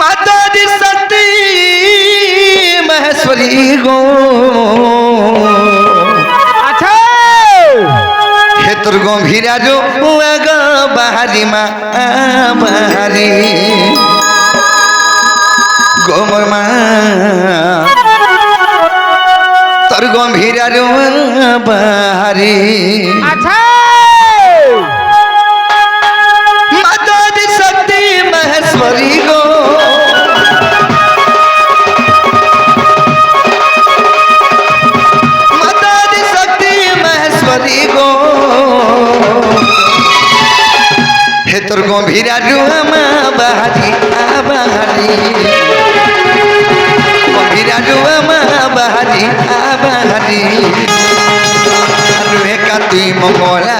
माता दी सती महेश्वरी गो अच्छा हे तोर गंभीरा जो गो बाहारी मा बाहारी गोमर मा तोर गंभीरा जो बाहारी अच्छा माता दी सती महेश्वरी गो माता दी शक्ति महेश्वरी गो हे तोर गंभीरा जुआमा बाहारी आबाहारी गंभीरा जुआमा बाहारी आबाहारी अनुहे काती मंगला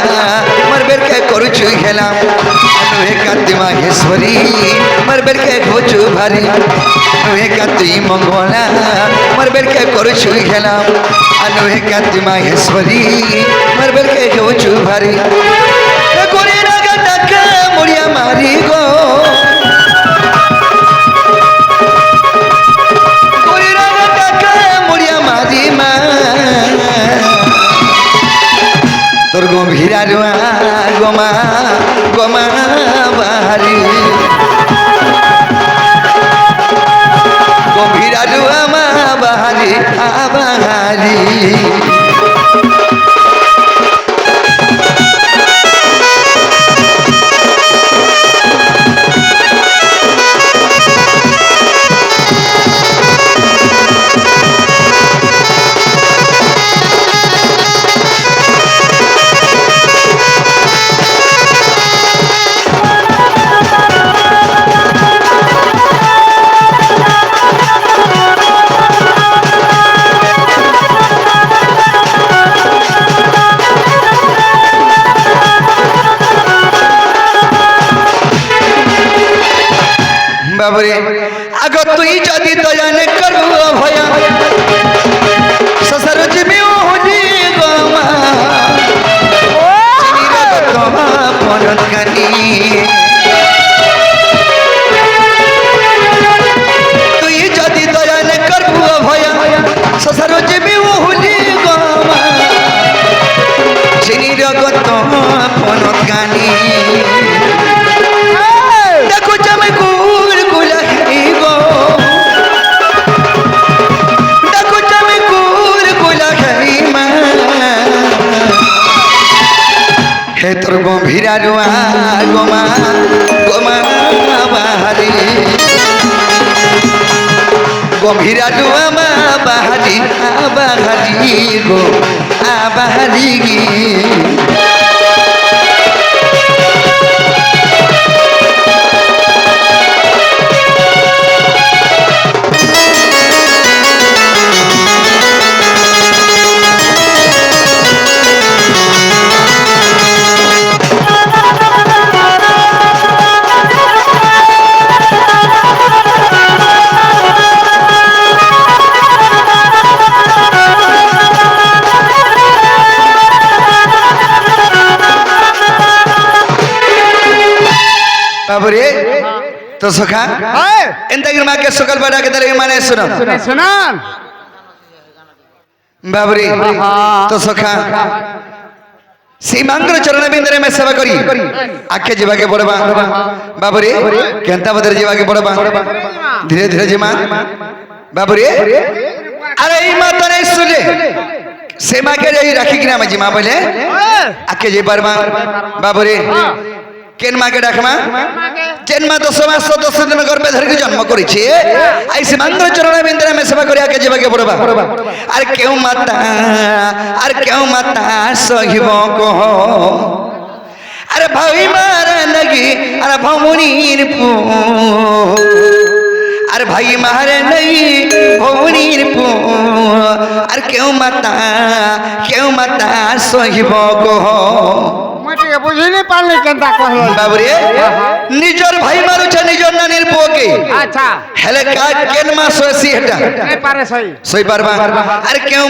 मरबेर के करुछु खेला अनुहे काती माहेश्वरी मरबेर के घोचु भारी अनुहे काती मंगला मरबेर के करुछु खेला अनुहे काती माहेश्वरी मरबेर के घोचु भारी कोरी रागा टाका मुड़िया मारी गो कोरी रागा टाका मुड़िया मारी मा तोर गंभीरा जुआ गोमा गोमा बाहारी गंभीरा जुआ मा बाहारी आबाहारी बाबरे आग तुई जदि दयाने करू भया ससुर जिमी होजी गोमा चिनी रगतमा पनत कानी तुई जदि दयाने करू भया ससुर जिमी होजी गोमा चिनी रगतमा पनत कानी देखो जमे हे तोर गंभीरा जुआ गोमा गोमा बाहारी गंभीरा जुआ मा बाहारी आबाहारी गो आबाहारी बाबरे तो सखा एंता गिरमा के सकल बड़ा के दरे माने सुनो सुना बाबरे तो सखा सीमांग्र चरण बिंदरे में सेवा करी आखे जीवा के पड़बा बाबरे केंता बदर जीवा के पड़बा धीरे धीरे जीमा बाबरे अरे ई माता ने सुने सेमा के रही राखी किना में जीमा पहले आखे जी पड़बा बाबरे केन माके डाकमा चेन मा 10 मास 10 दिन गर्भे धरके जन्म करिछि आई सीमांग्र चरण बिंदरे में सेवा करिया के जीवा के पड़बा अरे केउ माता सहिबो कहो अरे भाई मारा लगी अरे भौमुनीर पू अरे भाई मारे नहीं भौमुनीर पू अरे क्यों माता सहिबो कहो मटे बुझिनी पाले केनता कहलो बाबरे निजर भाई मारू छ निजर नानीर पोके अच्छा हेले का केन मा सोसी हेटा नहीं पारे सही पारबा अरे क्यों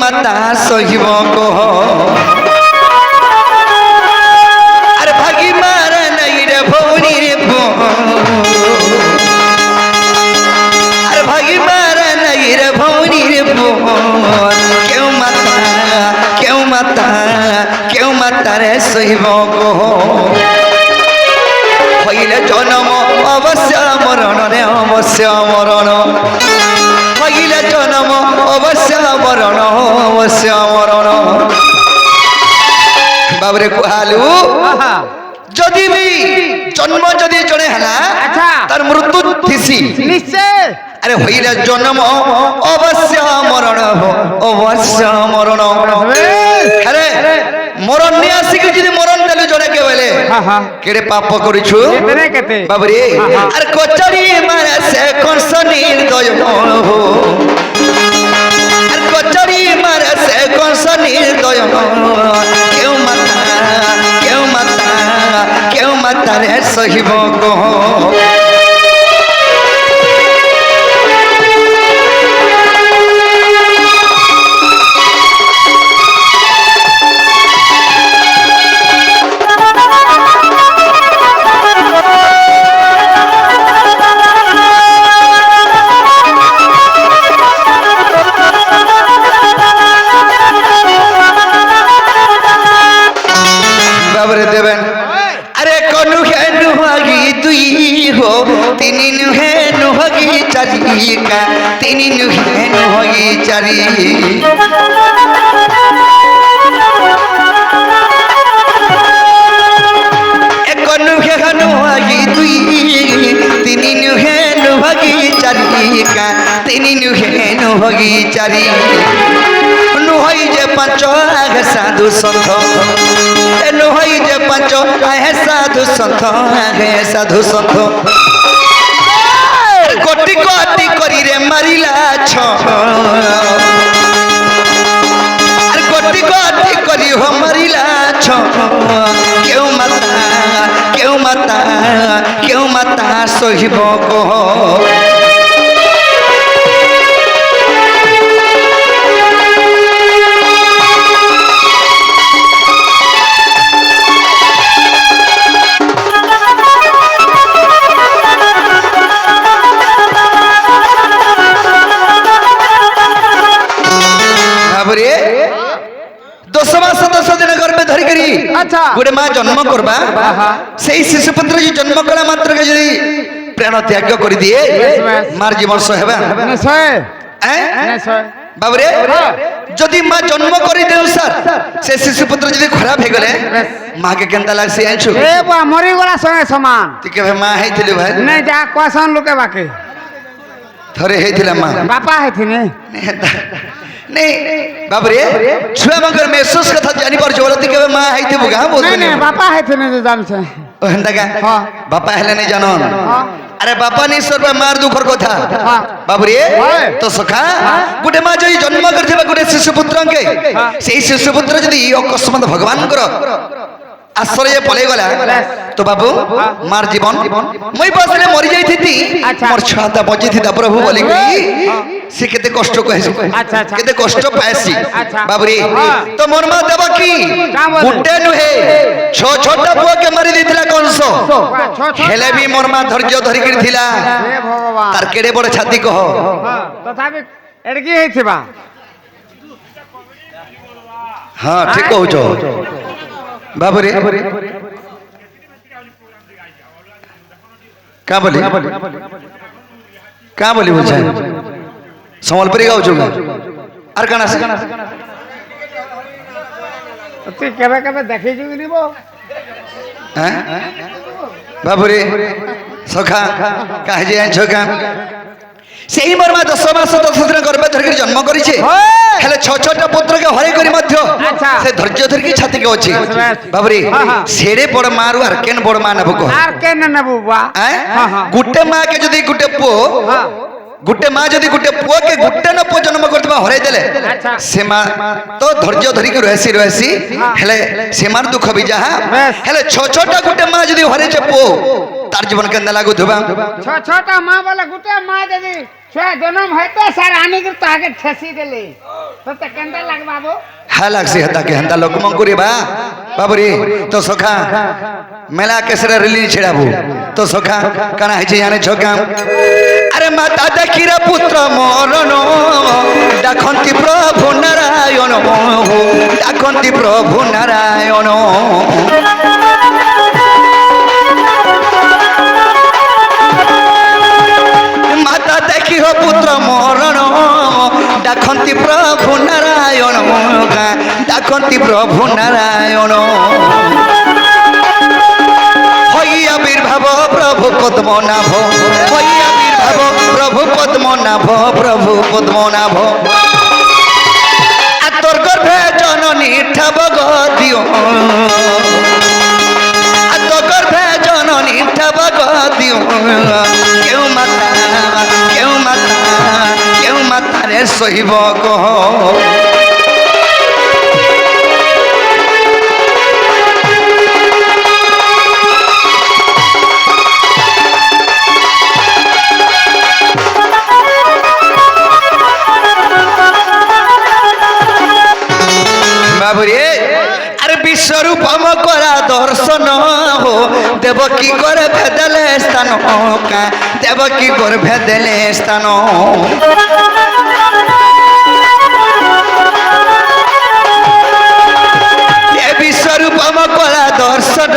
माता सहिबो कहो अरे भागी मारा नहीं रे भौनी रे মাতারে সহিব কহ হইলে জন্ম অবশ্য মরণ রে অবশ্য মরণ হইলে জন্ম অবশ্য মরণ অবশ্য মরণ বাবরে কুহালু আহা যদি বি জন্ম যদি জনে হেলা আচ্ছা তার মৃত্যু থিসি নিশ্চয় আরে হইলে জন্ম অবশ্য মরণ অবশ্য মরণ আরে মরণ নিয়ে আসিকি যদি মরণ দেলে জনে কে বলে আহা কেড়ে পাপ করিছু কেতে কেতে বাবরে আর কচরি মারা সে কংস নির্দয় আর কচরি মারা সে কংস নির্দয় কেউ মাতা কেউ মাতা কেউ মাতা রে সহিব কহ বাবরে দেবেন আরে কনু হে নুহাগি দুই হো তিনি নুহে নুহাগি চারি কা তিনি নুহে নুহাগি চারি এ কনু হে নুহাগি দুই তিনি নুহে নুহাগি চারি কা তিনি নুহে নুহাগি চারি নুহাই যে পাঁচ আগে সাধু সন্থ নুহাই যে পাঁচ আহে সাধু সন্থ আগে সাধু সন্থ কোটি কোটি করি রে মারিলা ছ আর কোটি কোটি করি হো মারিলা ছ কেউ মাতা কেউ মাতা কেউ মাতা সহিব কহ আচ্ছা গোটে মা জন্ম করবা সেই শিশুপুত্র যে জন্ম কলা মাত্রকে যদি প্রাণ ত্যাগ করে দিয়ে মার জীবন সহেবা নিশ্চয় নিশ্চয় বাবরে যদি মা জন্ম করে দেউ স্যার সে শিশুপুত্র যদি খারাপ হয়ে গেলে মাকে কেনতা লাগছে আনছু এ বা মরি গলা সঙ্গে সমান তুই কেবে মা হইছিলি ভাই নাই যা কোয়াশন লোকে বাকি থরে হইছিলা মা বাপা হইছিনে नहीं बाबरे छुआ मगर महसूस कथा जानी पर जोलती के मां आइते बुगा बोल नहीं नहीं बापा हइथिने जे जान छे ओ हंदा का हां बापा हेले नहीं जानो हां अरे बापा नहीं सर पे मार दुखर कथा हां बाबरे तो सखा गुटे मां जो जन्म करथिबा गुटे शिशु पुत्र के सेही शिशु पुत्र जदी अकस्मात भगवान कर आश्रय पले गला तो बाबू मार जीवन मई बसले मरि जाई थी मोर छाता बजे थी प्रभु बोली गई से केते कष्ट कहसी अच्छा अच्छा केते कष्ट पाएसी बाबूरी तो मोर मां देवा की गुटे नुहे छो छोटा पुआ के मारी दिथिला कंसो हेले भी मोर मां धैर्य धरि के थिला हे भगवान तार केडे बड़ छाती कह तथापि एडकी हेथिबा हां ठीक कहू बाबूरे क्या बोली क्या बोली बोल सम्बलपुरी गाँव चुका और कना से তুই কেবে কেবে দেখিছু কি নিব हैं बाबूरे सखा काहे जे छोका सेही मोर मा 10 मास 10 दिन गर्भ धरके जन्म करिछे हेले छ छटा पुत्र के हरे करी मध्य से धैर्य धरके छाती के अछि बाबूरे सेरे बड़ मारू आर केन बड़ मा नबो को আর কেন নেবু বা हैं गुटे मा के जदी गुटे पो गुटे माँ जदि गुटे पुआ के गुटे न पुआ जन्म करतबा हराई देले से माँ तो धैर्य धरि के रहसी रहसी हेले से मार दुख भी जाहा हेले छ छटा गुटे माँ जदि हरे जे पो तार जीवन केंदा लागु धुबा छोटा माँ बोले गुटे माँ जदी छुआ जन्म हेते सार आनी के ताके ठेसी देले तो ते केंदा लाग बाबू हा लागसी हता के हंदा लोकमं करी बा बाबूरी तो सखा मेला केसरा रिली छेड़ाबू तो सखा कना है जाने छोका আরে মাতা দেখিরে পুত্র মরণ ডাকন্তি প্রভু নারায়ণ ডাকন্তি প্রভু নারায়ণ মাতা দেখিহ পুত্র মরণ ডাকন্তি প্রভু নারায়ণ ডাকন্তি প্রভু নারায়ণ হইয়া বির্ভাব প্রভু পদ্মনাভ হইয়া বির্ভাব প্রভু পদ্মনাভ প্রভু পদ্মনাভ আর তোর গর্ভে জননী ঠাব গদিও আর তোর গর্ভে জননী ঠাব গদিও কেউ মাতারে সহিব কহ বাবুরে আরে বিশ্বরূপম করা দর্শন হো দেব কি করে ভেদলে স্থান দেব কি করে ভেদলে স্থান বিশ্বরূপম করা দর্শন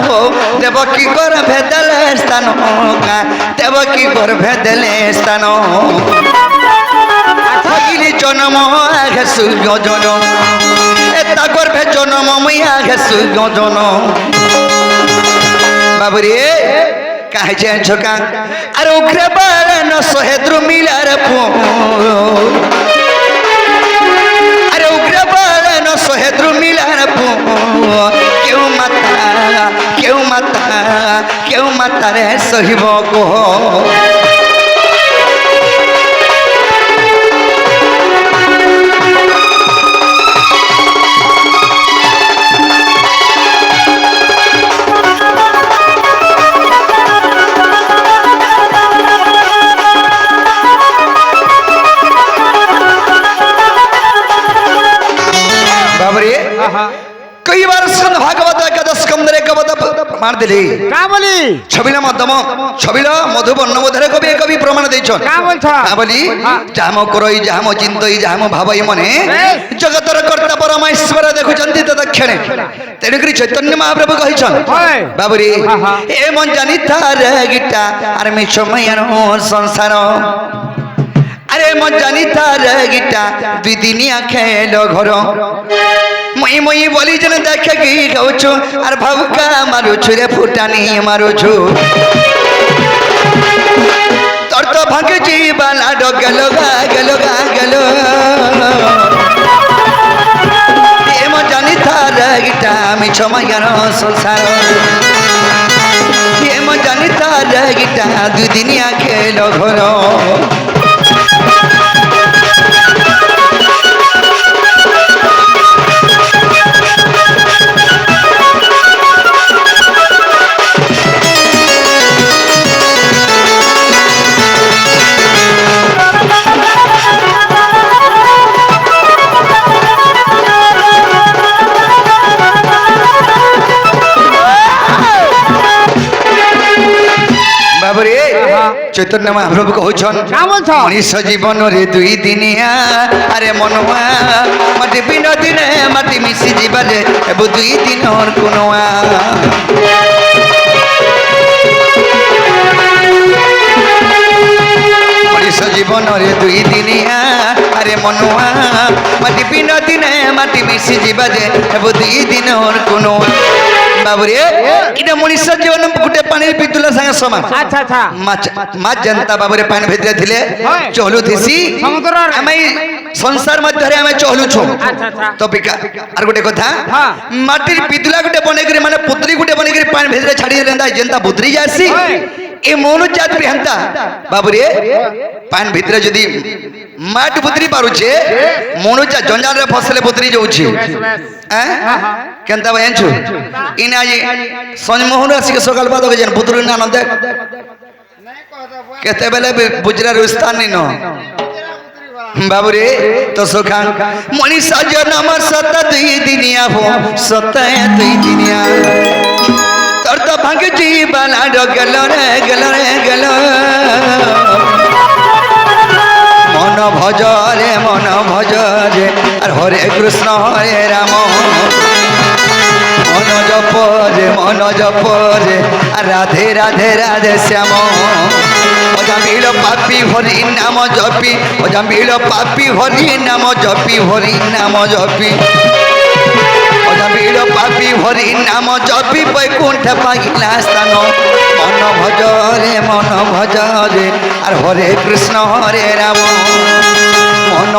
হো দেব কি করে ভেদলে স্থান দেব কি করে ভেদলে স্থান হইলি জনম আগে সূর্য জন এতা গর্ভে জনম মুইয়া আগে সূর্য জন বাবুরে কাহে যে ঝকা আর উগ্রে বারন সহেদ্রু মিলার পো আরে উগ্রে বারন সহেদ্রু মিলার পো কেউ মাতারে সহিব কহ कई बार संत भागवत एकादश स्कंदर कवत प्रमाण दिली का बोली छबिला मध्यम छबिला मधुबर्ण मधुरे कवि प्रमाण देछन का बोलछ का बोली जाम करई जाम चिंतई जाम भावई मने जगतर कर्ता परमेश्वर देखुचंती त दक्षिणे तेणुकरी चैतन्य महाप्रभु कहिछन बाबुरी ए मन जानी थार गीता आर मिछ मयनो संसार अरे मन जानी थार गीता दुई दिनिया खेलो घर मुई मुई बोली जन देखे की गाउछु आर भावुका मारुछु रे फुटानी मारुछु तोर तो भागे जीवाला डगलो गलो ए मन जानी थार गीता मिछ मयनो संसार ए मन जानी थार गीता दुई दिनिया खेलो घर चैतन्य महाप्रभु कहछन मनुष्य जीवन रे दुई दिनिया अरे मनवा माटी बिन दिने माटी मिसी जीवले एबो दुई दिन और कोनवा मनुष्य जीवन रे दुई दिनिया अरे मनवा माटी बिन दिने माटी मिसी जीवले एबो दुई दिन और कोनवा बाबुरे इना मनुष्य जीवन गुटे पानी पितुला संगे समान अच्छा अच्छा माच जनता बाबुरे पानी भितरे थिले चहलु थिसी समुद्र आमे संसार मध्य रे आमे चहलु छु अच्छा अच्छा तो पिका आर गुटे कथा माटी पितुला गुटे बने करी माने पुत्री गुटे बने करी पानी भितरे छाडी रेंदा जनता बुतरी जासी ए मोनु जात बिहंता बाबुरे पानी भितरे जदी माट पुत्री पारुछे मोनु जा जंजाल रे फसले पुत्री जोछि केनता बयान छु इना जी संजमोहन आसी के सकाल बाद जन पुत्री ना न देख केते बेले बुजरा रुस्तान नी न बाबुरे तो सुखान मनीषा जन्म सत दुई दिनिया हो सत दुई दिनिया तोर तो भाग जी बाला गलो रे गलो ভজ রে মন ভজ রে আর হরে কৃষ্ণ হরে রাম মন জপ রে আর রাধে রাধে রাধে শ্যাম অজামিল পাপি হরি নাম জপি অজামিল পাপি হরি নাম জপি হরি নাম জপি অজামিল পাপি হরি নাম জপি বৈকুণ্ঠ পাইলা স্থান মন ভজ রে আর হরে কৃষ্ণ হরে রাম মন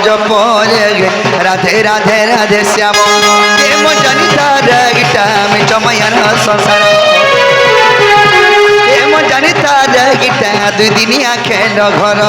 জপ রে রাধে রাধে রাধে শ্যাম প্রেম জনিতা গীতা মিচময়ান সংসার প্রেম জনিতা গীতা দুই দিনিয়া খেল ঘর